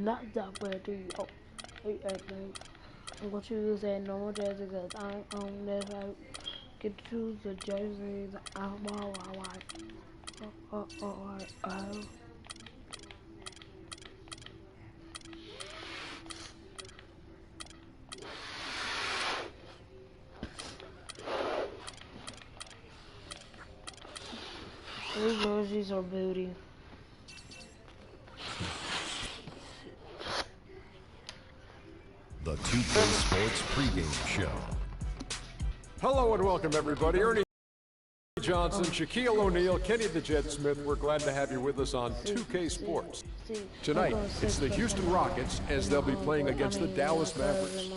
not that bad to you. Oh, hey, I'm gonna choose a normal jersey because I own this. I get to choose the jerseys I like. These jerseys are booty. The 2K Sports pregame show. Hello and welcome everybody. Ernie Johnson, Shaquille O'Neal, Kenny the Jet Smith. We're glad to have you with us on 2K Sports. Tonight, it's the Houston Rockets as they'll be playing against the Dallas Mavericks.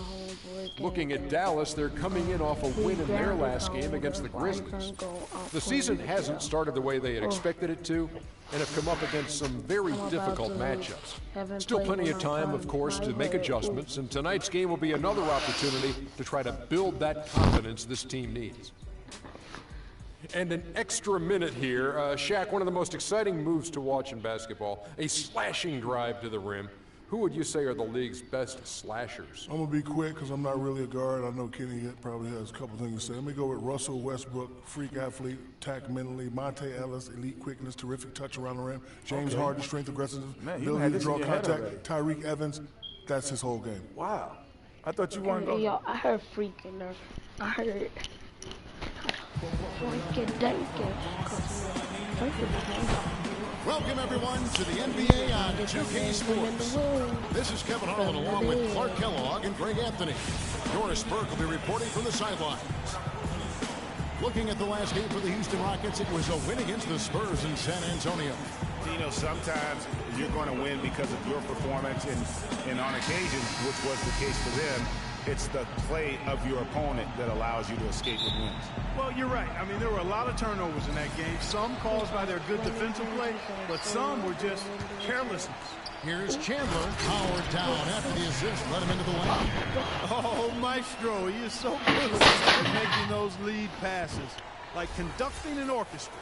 Looking at Dallas, they're coming in off a win in their last game against the Grizzlies. The season hasn't started the way they had expected it to, and have come up against some very difficult matchups. Still plenty of time, of course, to make adjustments, and tonight's game will be another opportunity to try to build that confidence this team needs. And an extra minute here. Shaq, one of the most exciting moves to watch in basketball, a slashing drive to the rim. Who would you say are the league's best slashers? I'm going to be quick because I'm not really a guard. I know Kenny probably has a couple things to say. Let me go with Russell Westbrook, freak athlete, attack mentally. Monte Ellis, elite quickness, terrific touch around the rim. James Harden, strength, aggressiveness, ability to draw contact. Tyreek Evans, that's his whole game. Wow. I thought you weren't going to. Yo, I heard freak in there. I heard Welcome, everyone, to the NBA on 2K Sports. This is Kevin Harlan along with Clark Kellogg and Greg Anthony. Doris Burke will be reporting from the sidelines. Looking at the last game for the Houston Rockets, it was a win against the Spurs in San Antonio. You know, sometimes you're going to win because of your performance, and on occasion, which was the case for them, it's the play of your opponent that allows you to escape with wins. Well, you're right. I mean, there were a lot of turnovers in that game. Some caused by their good defensive play, but some were just carelessness. Here's Chandler. Howard down after the assist. Let him into the lane. Oh, Maestro, he is so good at making those lead passes, like conducting an orchestra.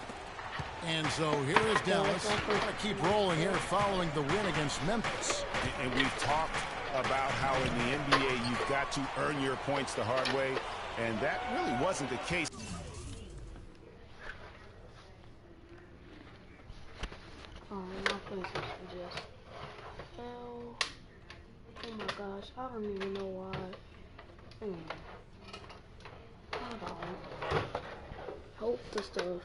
And so here is Dallas. Going to keep rolling here following the win against Memphis. And we've talked about how in the NBA you've got to earn your points the hard way, and that really wasn't the case. Oh, my PlayStation just fell. Oh my gosh, I don't even know why. Hold on. Hope the stuff.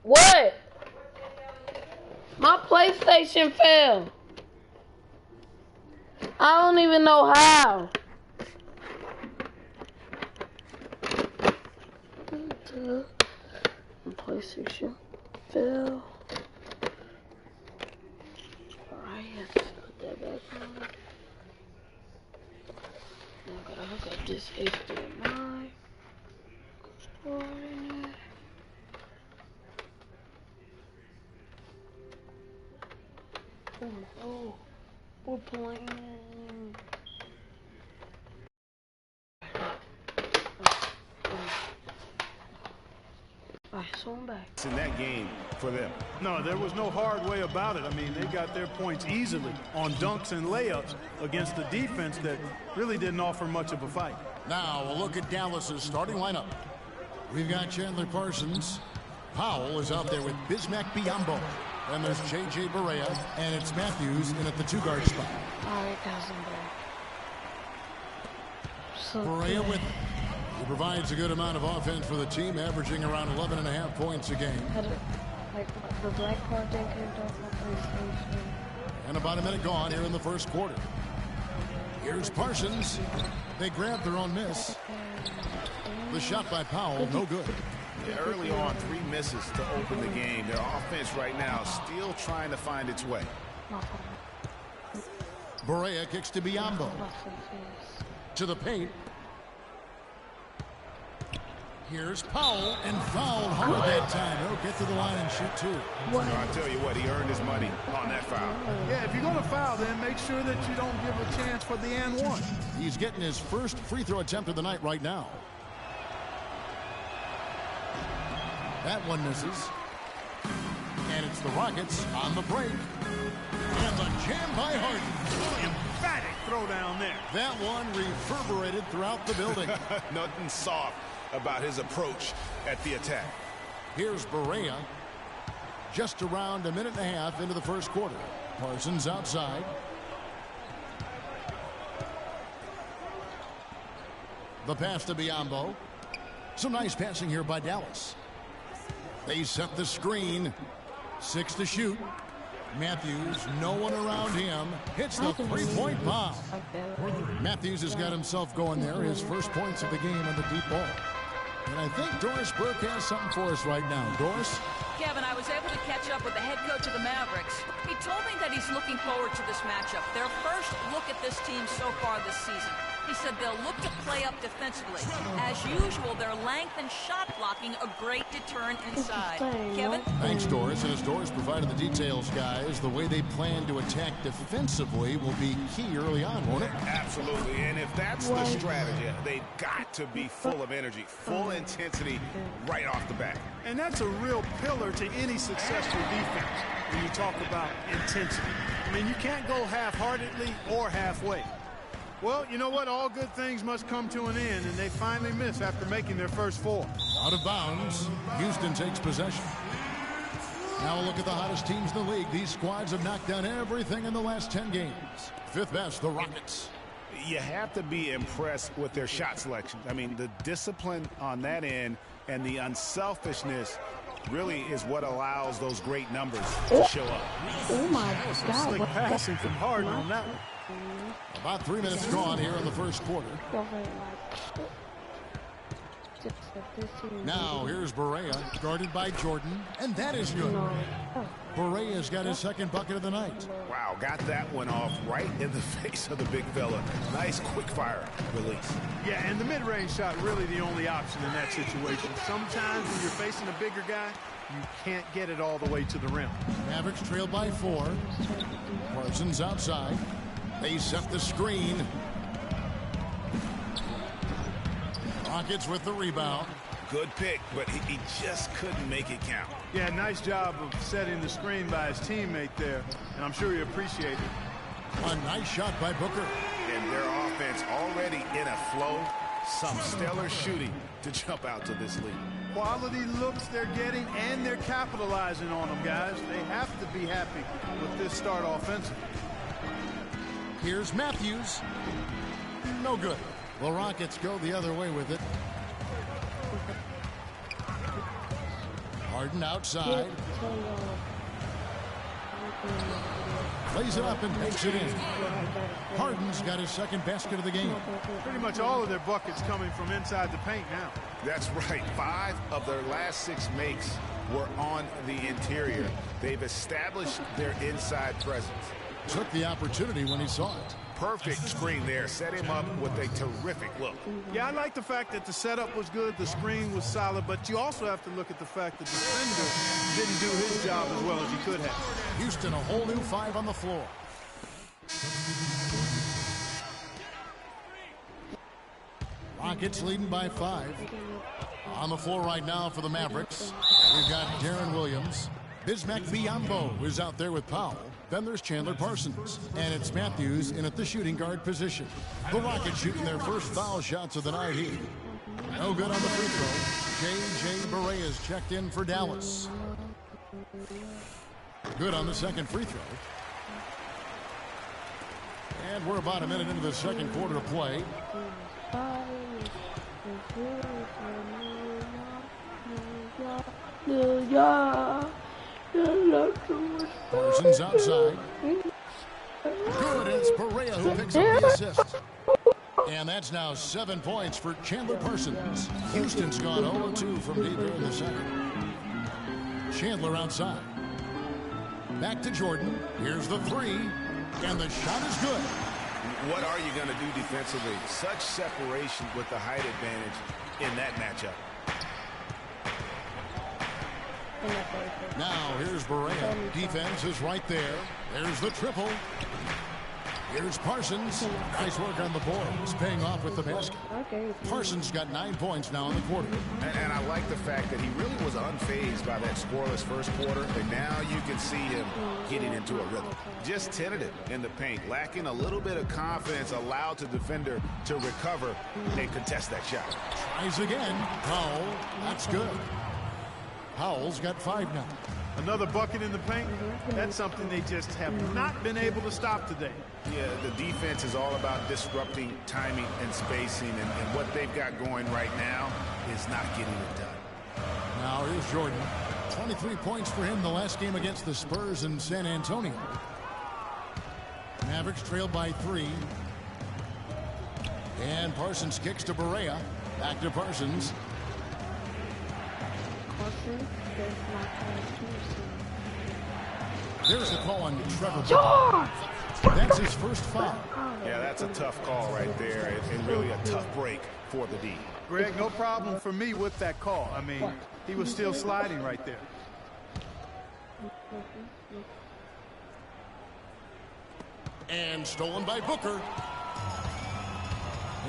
What? My PlayStation fell. I don't even know how. My PlayStation fell. Alright, I have to put that back on. Now I gotta hook up this HDMI. Oh, we're playing. Alright, so I'm back. It's in that game for them. No, there was no hard way about it. I mean, they got their points easily on dunks and layups against the defense that really didn't offer much of a fight. Now we'll look at Dallas's starting lineup. We've got Chandler Parsons. Powell is out there with Bismack Biyombo. And there's J.J. Barea, and it's Matthews in at the two-guard spot. Alright, so Barea with him. He provides a good amount of offense for the team, averaging around 11.5 points a game. Like the black part they came off my PlayStation. And about a minute gone here in the first quarter. Here's Parsons. They grabbed their own miss. The shot by Powell, no good. Yeah, early on, 3 misses to open the game. Their offense right now still trying to find its way. Barea kicks to Biyombo. To the paint. Here's Powell, and fouled hard that time. He'll get to the line and shoot 2. I tell you what, he earned his money on that foul. Yeah, if you're going to foul, then make sure that you don't give a chance for the and one. He's getting his first free throw attempt of the night right now. That one misses. And it's the Rockets on the break. And the jam by Harden. Emphatic throw down there. That one reverberated throughout the building. Nothing soft about his approach at the attack. Here's Barea. Just around a minute and a half into the first quarter. Parsons outside. The pass to Biyombo. Some nice passing here by Dallas. They set the screen. 6 to shoot. Matthews, no one around him, hits the three-point bomb. Matthews has got himself going there. His first points of the game on the deep ball. And I think Doris Burke has something for us right now. Doris? Kevin, I was able to catch up with the head coach of the Mavericks. He told me that he's looking forward to this matchup. Their first look at this team so far this season. He said they'll look to play up defensively. As usual, their length and shot blocking a great deterrent inside. Kevin? Thanks, Doris. And as Doris provided the details, guys, the way they plan to attack defensively will be key early on, won't it? Absolutely. And if that's the strategy, they've got to be full of energy, full intensity right off the bat. And that's a real pillar to any successful defense when you talk about intensity. I mean, you can't go half-heartedly or halfway. Well, you know what? All good things must come to an end, and they finally miss after making their first 4. Out of bounds. Houston takes possession. Now a look at the hottest teams in the league. These squads have knocked down everything in the last 10 games. Fifth best, the Rockets. You have to be impressed with their shot selection. I mean, the discipline on that end and the unselfishness really is what allows those great numbers to show up. Oh my God! Slick passing from Harden on that one. About 3 minutes gone here in the first quarter. Now here's Barea, guarded by Jordan, and that is good. Barea's got his second bucket of the night. Wow, got that one off right in the face of the big fella. Nice quick fire release. Yeah, and the mid-range shot really the only option in that situation. Sometimes when you're facing a bigger guy, you can't get it all the way to the rim. Mavericks trail by 4. Parsons outside. They set the screen. Rockets with the rebound. Good pick, but he just couldn't make it count. Yeah, nice job of setting the screen by his teammate there, and I'm sure he appreciated it. A nice shot by Booker. And their offense already in a flow. Some stellar shooting to jump out to this lead. Quality looks they're getting, and they're capitalizing on them, guys. They have to be happy with this start offensively. Here's Matthews. No good. The Rockets go the other way with it. Harden outside. Plays it up and makes it in. Harden's got his second basket of the game. Pretty much all of their buckets coming from inside the paint now. That's right. 5 of their last 6 makes were on the interior. They've established their inside presence. Took the opportunity when he saw it. Perfect screen there. Set him up with a terrific look. Yeah, I like the fact that the setup was good, the screen was solid, but you also have to look at the fact that the defender didn't do his job as well as he could have. Houston, a whole new 5 on the floor. Rockets leading by 5. On the floor right now for the Mavericks, we've got Darren Williams. Bismack Biyombo is out there with Powell. Then there's Chandler Parsons. And it's Matthews in at the shooting guard position. The Rockets shooting their first foul shots of the night here. No good on the free throw. J.J. Barea's checked in for Dallas. Good on the second free throw. And we're about a minute into the second quarter of play. Parsons outside. Good, it's Barea who picks up the assist. And that's now 7 points for Chandler Parsons. Houston's gone 0-2 from deep here in the second. Chandler outside. Back to Jordan. Here's the 3. And the shot is good. What are you going to do defensively? Such separation with the height advantage in that matchup. Now here's Barea. Defense is right there. There's the triple. Here's Parsons. Nice work on the boards, paying off with the basket. Okay. Parsons got 9 points now in the quarter. And I like the fact that he really was unfazed by that scoreless first quarter, and now you can see him getting into a rhythm. Just tentative in the paint, lacking a little bit of confidence, allowed the defender to recover and contest that shot. Tries again. Powell, that's good. Powell's got 5 now. Another bucket in the paint. That's something they just have not been able to stop today. Yeah, the defense is all about disrupting timing and spacing, and what they've got going right now is not getting it done. Now here's Jordan. 23 points for him the last game against the Spurs in San Antonio. Mavericks trailed by 3. And Parsons kicks to Barea. Back to Parsons. There's the call on Trevor. That's his first foul. Yeah, that's a tough call right there, and really a tough break for the D. Greg, no problem for me with that call. I mean, he was still sliding right there. And stolen by Booker.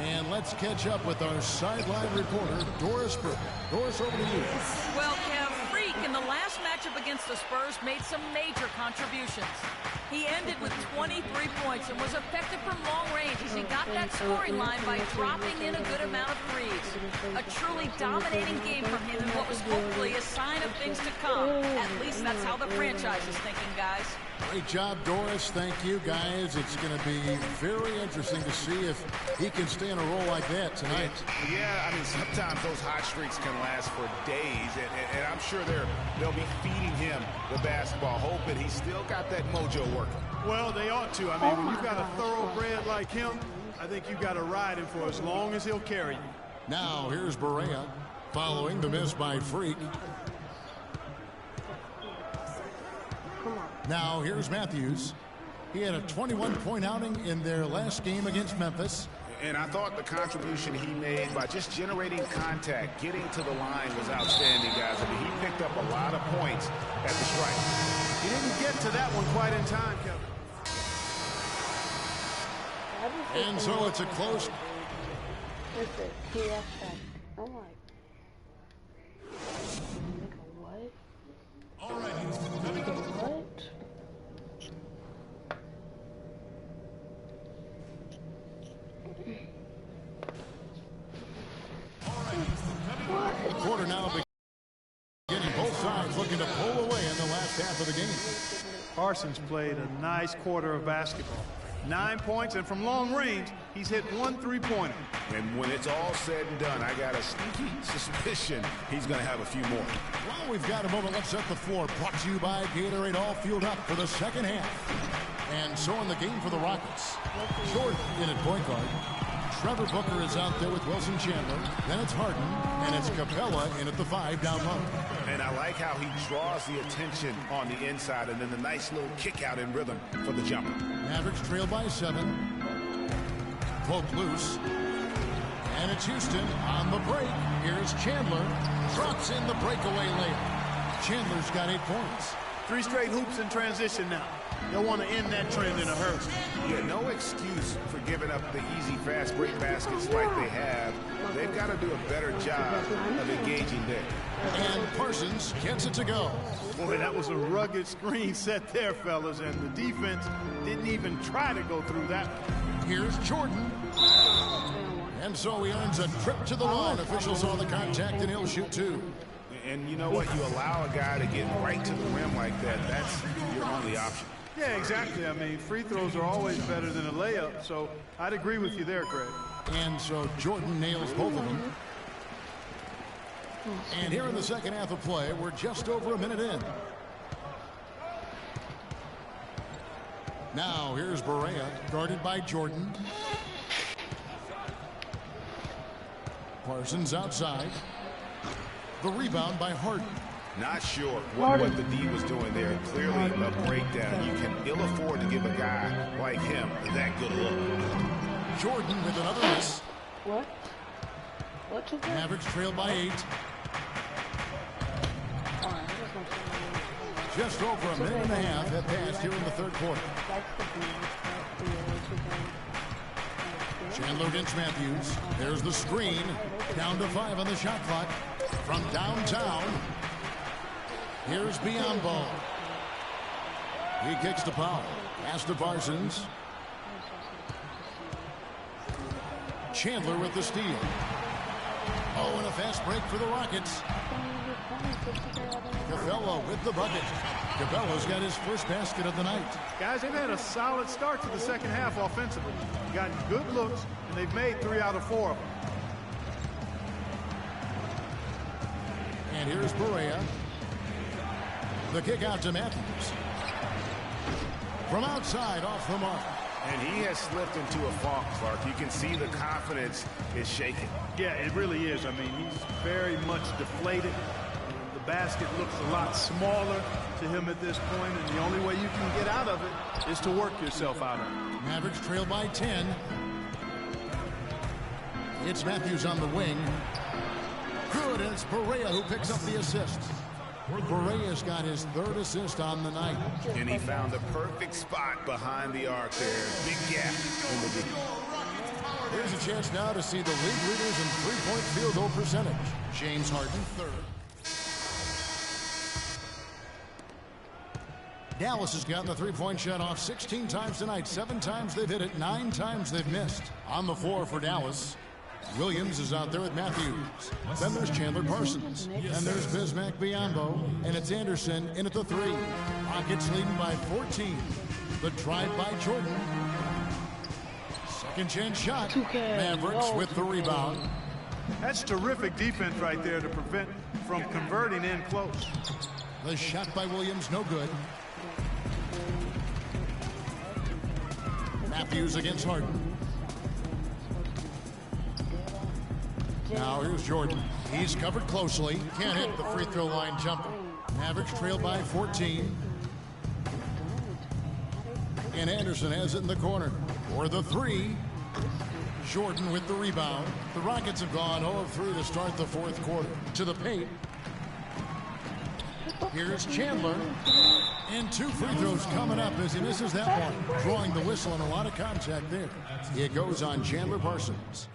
And let's catch up with our sideline reporter, Doris Burke. Doris, over to you. Well, Kev, Freak in the last matchup against the Spurs made some major contributions. He ended with 23 points and was effective from long range as he got that scoring line by dropping in a good amount of threes. A truly dominating game from him and what was hopefully a sign of things to come. At least that's how the franchise is thinking, guys. Great job, Doris. Thank you, guys. It's going to be very interesting to see if he can stay in a role like that tonight. Yeah, I mean, sometimes those hot streaks can last for days, and I'm sure they'll be feeding him the basketball, hoping he's still got that mojo working. Well, they ought to. I mean, when you've got a thoroughbred like him, I think you've got to ride him for as long as he'll carry you. Now, here's Barea following the miss by Freak. Now, here's Matthews. He had a 21-point outing in their last game against Memphis. And I thought the contribution he made by just generating contact, getting to the line was outstanding, guys. I mean, he picked up a lot of points at the strike. He didn't get to that one quite in time, Kevin. And so it's a close. I'm like, what? All right. What? Quarter now beginning. Both sides looking to pull away in the last half of the game. Parsons played a nice quarter of basketball. 9 points, and from long range, he's hit 1 3-pointer. And when it's all said and done, I got a sneaky suspicion he's going to have a few more. Well, we've got a moment. Let's set the floor. Brought to you by Gatorade. All fueled up for the second half. And so in the game for the Rockets. Jordan in at point guard. Trevor Booker is out there with Wilson Chandler. Then it's Harden, and it's Capella in at the 5 down low. And I like how he draws the attention on the inside, and then the nice little kick out in rhythm for the jumper. Mavericks trail by 7. Poke loose. And it's Houston on the break. Here's Chandler. Drops in the breakaway layup. Chandler's got 8 points. 3 straight hoops in transition now. They'll want to end that trend in a hurry. Yeah, no excuse for giving up the easy, fast break baskets like they have. They've got to do a better job of engaging there. And Parsons gets it to go. Boy, that was a rugged screen set there, fellas, and the defense didn't even try to go through that. Here's Jordan. And so he earns a trip to the line. Officials saw the contact, and he'll shoot 2. And you know what? You allow a guy to get right to the rim like that. That's your only option. Yeah, exactly. I mean, free throws are always better than a layup, so I'd agree with you there, Greg. And so Jordan nails both of them. And here in the second half of play, we're just over a minute in. Now here's Barea, guarded by Jordan. Parsons outside. The rebound by Harden. Not sure what the D was doing there. Clearly a breakdown. You can ill afford to give a guy like him that good look. Jordan with another miss. What? What's it? Mavericks trail by 8. Just over a minute and a half have passed here in the third quarter. Chandler against Matthews. There's the screen. Down to 5 on the shot clock. From downtown, here's Biyombo. He kicks to Powell. Pass to Parsons. Chandler with the steal. Oh, and a fast break for the Rockets. Capella with the bucket. Capella's got his first basket of the night. Guys, they've had a solid start to the second half offensively. Got good looks, and they've made 3 out of 4 of them. And here's Barea. The kick out to Matthews. From outside, off the mark. And he has slipped into a fog, Clark. You can see the confidence is shaking. Yeah, it really is. I mean, he's very much deflated. The basket looks a lot smaller to him at this point, and the only way you can get out of it is to work yourself out of it. Mavericks trail by 10. It's Matthews on the wing. Good, and it's Barea who picks up the assist. Barea's got his 3rd assist on the night. And he found the perfect spot behind the arc there. Big gap in the deep. Here's a chance now to see the league leaders in three-point field goal percentage. James Harden, 3rd. Dallas has gotten the three-point shot off 16 times tonight. 7 times they've hit it, 9 times they've missed. On the floor for Dallas, Williams is out there with Matthews. Then there's Chandler Parsons. And there's Bismack Biyombo. And it's Anderson in at the 3. Rockets leading by 14. The drive by Jordan. Second chance shot. Mavericks with the rebound. That's terrific defense right there to prevent from converting in close. The shot by Williams, no good. Matthews against Harden. Now here's Jordan. He's covered closely. Can't hit the free throw line jumper. Mavericks trail by 14. And Anderson has it in the corner. For the 3. Jordan with the rebound. The Rockets have gone 0 of 3 to start the 4th quarter. To the paint. Here's Chandler. And 2 free throws coming up as he misses that one. Drawing the whistle and a lot of contact there. It goes on Chandler Parsons.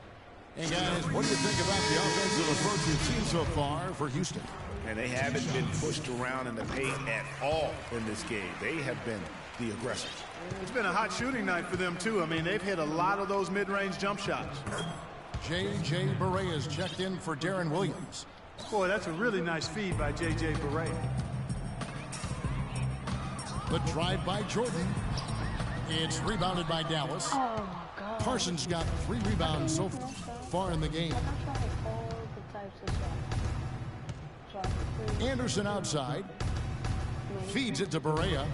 And guys, what do you think about the offensive approach we've seen so far for Houston? And they haven't been pushed around in the paint at all in this game. They have been the aggressors. It's been a hot shooting night for them, too. I mean, they've hit a lot of those mid-range jump shots. J.J. Barea is checked in for Darren Williams. Boy, that's a really nice feed by J.J. Barea. The drive by Jordan. It's rebounded by Dallas. Oh, my God. Parsons got 3 rebounds so far in the game. Anderson outside. Feeds it to Barea.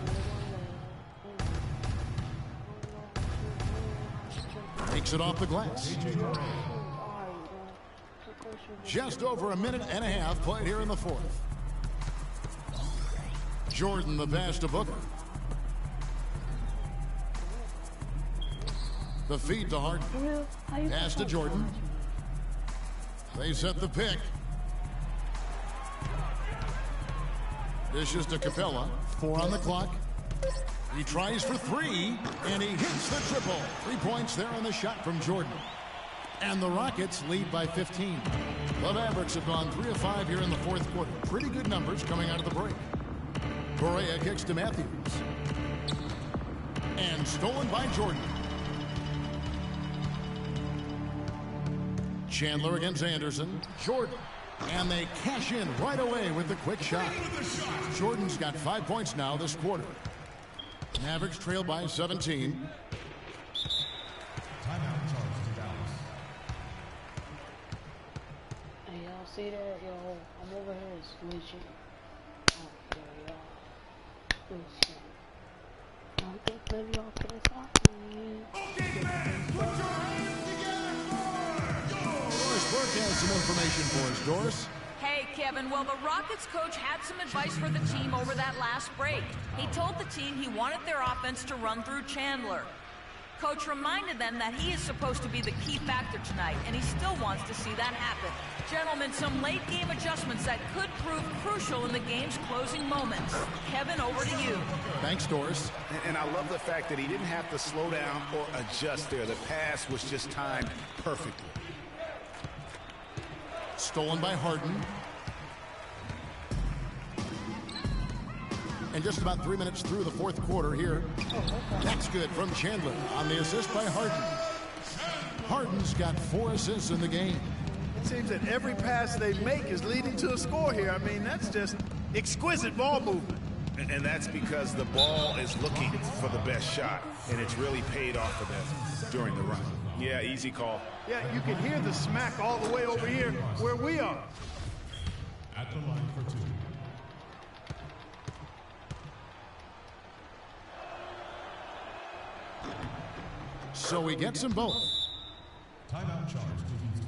Takes it off the glass. Just over a minute and a half played here in the 4th. Jordan the pass to Booker. The feed to Harden. Pass to Jordan. They set the pick. Dishes to Capella. 4 on the clock. He tries for 3, and he hits the triple. 3 points there on the shot from Jordan. And the Rockets lead by 15. The Mavericks have gone 3 of 5 here in the 4th quarter. Pretty good numbers coming out of the break. Barea kicks to Matthews. And stolen by Jordan. Chandler against Anderson. Jordan. And they cash in right away with the quick shot. Jordan's got 5 points now this quarter. Mavericks trail by 17. Hey, y'all see that? Yo, I'm over here switching. Oh, yeah, y'all. Switching. I think maybe y'all could have stopped me. Doris Burke has some information for us. Doris? Hey, Kevin, well, the Rockets coach had some advice for the team over that last break. He told the team he wanted their offense to run through Chandler. Coach reminded them that he is supposed to be the key factor tonight, and he still wants to see that happen. Gentlemen, some late-game adjustments that could prove crucial in the game's closing moments. Kevin, over to you. Thanks, Doris. And I love the fact that he didn't have to slow down or adjust there. The pass was just timed perfectly. Stolen by Harden. And just about 3 minutes through the fourth quarter here. That's good from Chandler on the assist by Harden. Harden's got 4 assists in the game. It seems that every pass they make is leading to a score here. I mean, that's just exquisite ball movement. And that's because the ball is looking for the best shot, and it's really paid off for them during the run. Yeah, easy call. Yeah, you can hear the smack all the way over here where we are. At the line for 2. So he gets them both. Timeout charge to Houston.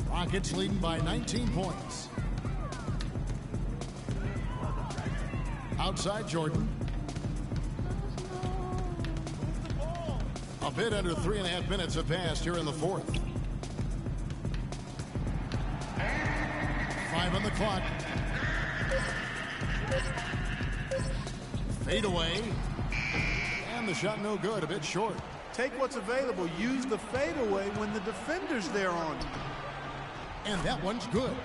Rockets leading by 19 points. Outside Jordan. A bit under 3.5 minutes have passed here in the fourth. 5 on the clock. Fade away. And the shot no good, a bit short. Take what's available. Use the fadeaway when the defender's there on you. And that one's good.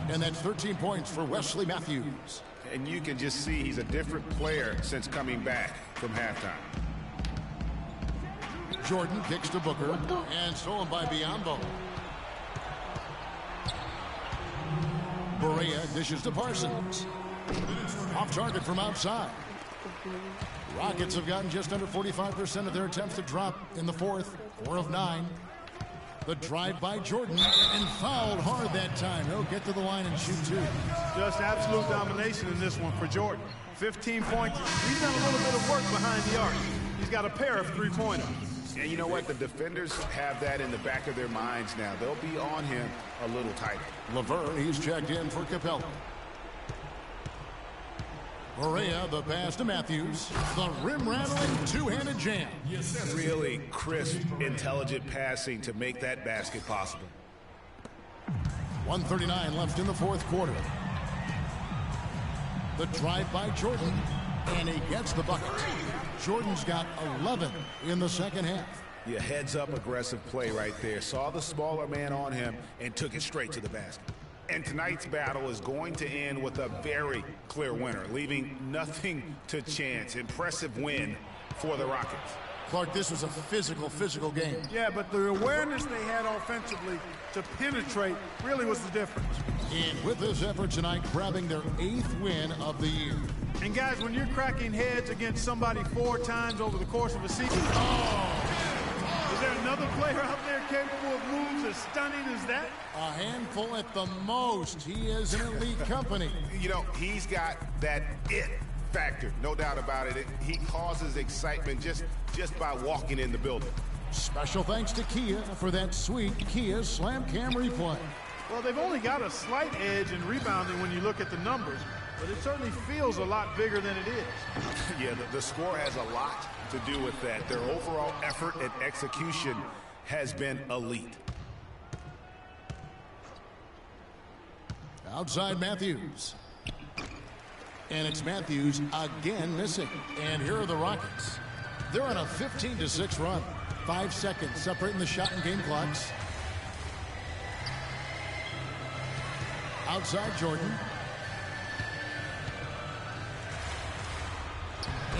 And that's 13 points for Wesley Matthews. And you can just see he's a different player since coming back from halftime. Jordan kicks to Booker and stolen by Biyombo. Berea dishes to Parsons. Off target from outside. Rockets have gotten just under 45% of their attempts to drop in the fourth. 4 of 9. The drive by Jordan and fouled hard that time. He'll get to the line and shoot 2. Just absolute domination in this one for Jordan. 15 points. He's done a little bit of work behind the arc. He's got a pair of 3-pointers. And you know what? The defenders have that in the back of their minds now. They'll be on him a little tighter. Laverne, he's checked in for Capella. Berea, the pass to Matthews. The rim-rattling two-handed jam. Really crisp, intelligent passing to make that basket possible. 1:39 left in the fourth quarter. The drive by Jordan, and he gets the bucket. Jordan's got 11 in the second half. Yeah, heads-up aggressive play right there. Saw the smaller man on him and took it straight to the basket. And tonight's battle is going to end with a very clear winner, leaving nothing to chance. Impressive win for the Rockets. Clark, this was a physical game. Yeah, but the awareness they had offensively to penetrate really was the difference. And with this effort tonight, grabbing their 8th win of the year. And guys, when you're cracking heads against somebody 4 times over the course of a season, is there another player out there capable of moves as stunning as that? A handful at the most. He is an elite company. You know, he's got that it factor, no doubt about it. He causes excitement just by walking in the building. Special thanks to Kia for that sweet Kia Slam Cam replay. Well, they've only got a slight edge in rebounding when you look at the numbers, but it certainly feels a lot bigger than it is. Yeah, the score has a lot to do with that. Their overall effort and execution has been elite. Outside Matthews. And it's Matthews again missing. And here are the Rockets. They're on a 15-6 run. 5 seconds separating the shot and game clocks. Outside Jordan.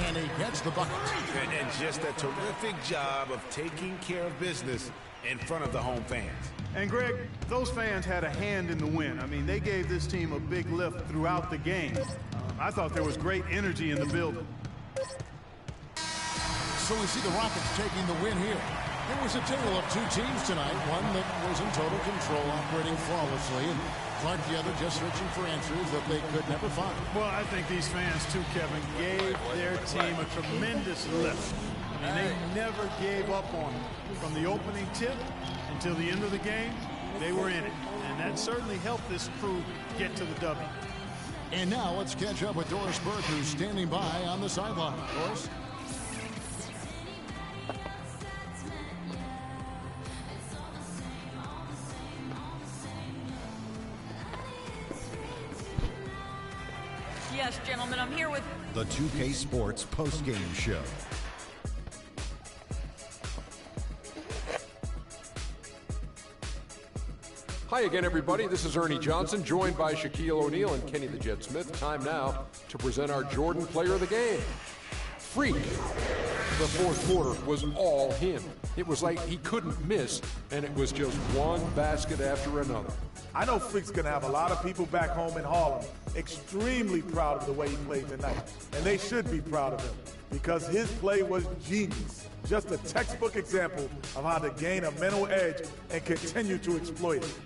And he gets the bucket. And just a terrific job of taking care of business in front of the home fans. And Greg, those fans had a hand in the win. I mean, they gave this team a big lift throughout the game. I thought there was great energy in the building. So we see the Rockets taking the win here. It was a tale of 2 teams tonight. One that was in total control, operating flawlessly, and Clark the other just searching for answers that they could never find. Well, I think these fans, too, Kevin, gave their team a tremendous lift. And they never gave up on them. From the opening tip until the end of the game, they were in it. And that certainly helped this crew get to the W. And now let's catch up with Doris Burke, who's standing by on the sideline. Doris? Yes, gentlemen, I'm here with The 2K Sports postgame show. Hi again, everybody. This is Ernie Johnson, joined by Shaquille O'Neal and Kenny the Jet Smith. Time now to present our Jordan Player of the Game. Freak. The fourth quarter was all him. It was like he couldn't miss, and it was just one basket after another. I know Freak's going to have a lot of people back home in Harlem extremely proud of the way he played tonight. And they should be proud of him because his play was genius. Just a textbook example of how to gain a mental edge and continue to exploit it.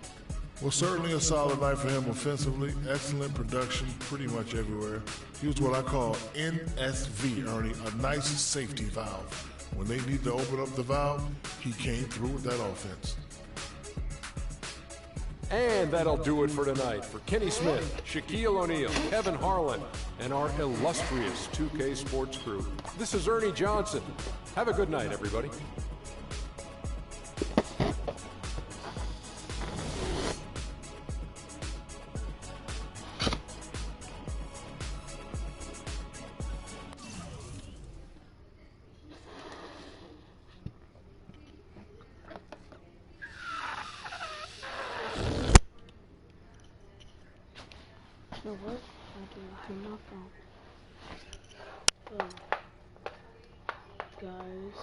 Well, certainly a solid night for him offensively. Excellent production pretty much everywhere. He was what I call NSV, Ernie, a nice safety valve. When they need to open up the valve, he came through with that offense. And that'll do it for tonight. For Kenny Smith, Shaquille O'Neal, Kevin Harlan, and our illustrious 2K Sports crew, this is Ernie Johnson. Have a good night, everybody. You know what? I didn't turn my phone. Guys,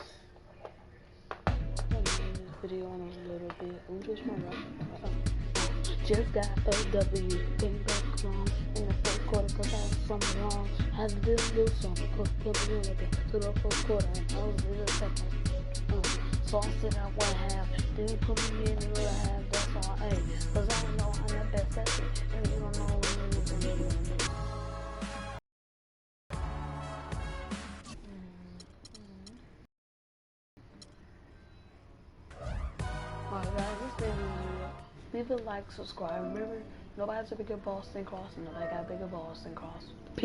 I'm gonna end this video on a little bit. I'm just just got a W. Came back wrong in the fourth quarter because I was something wrong. Had to do a little something. Put a little bit to the fourth quarter. I was in the second. So I said I one half. Then you put me in the other half. That's all. Hey, because I don't know how that best at it. And you don't know when you're looking at it. Alright guys, this thing is leave a like, subscribe. Remember, nobody's a bigger boss than Cross, and nobody got bigger balls than Cross. Peace.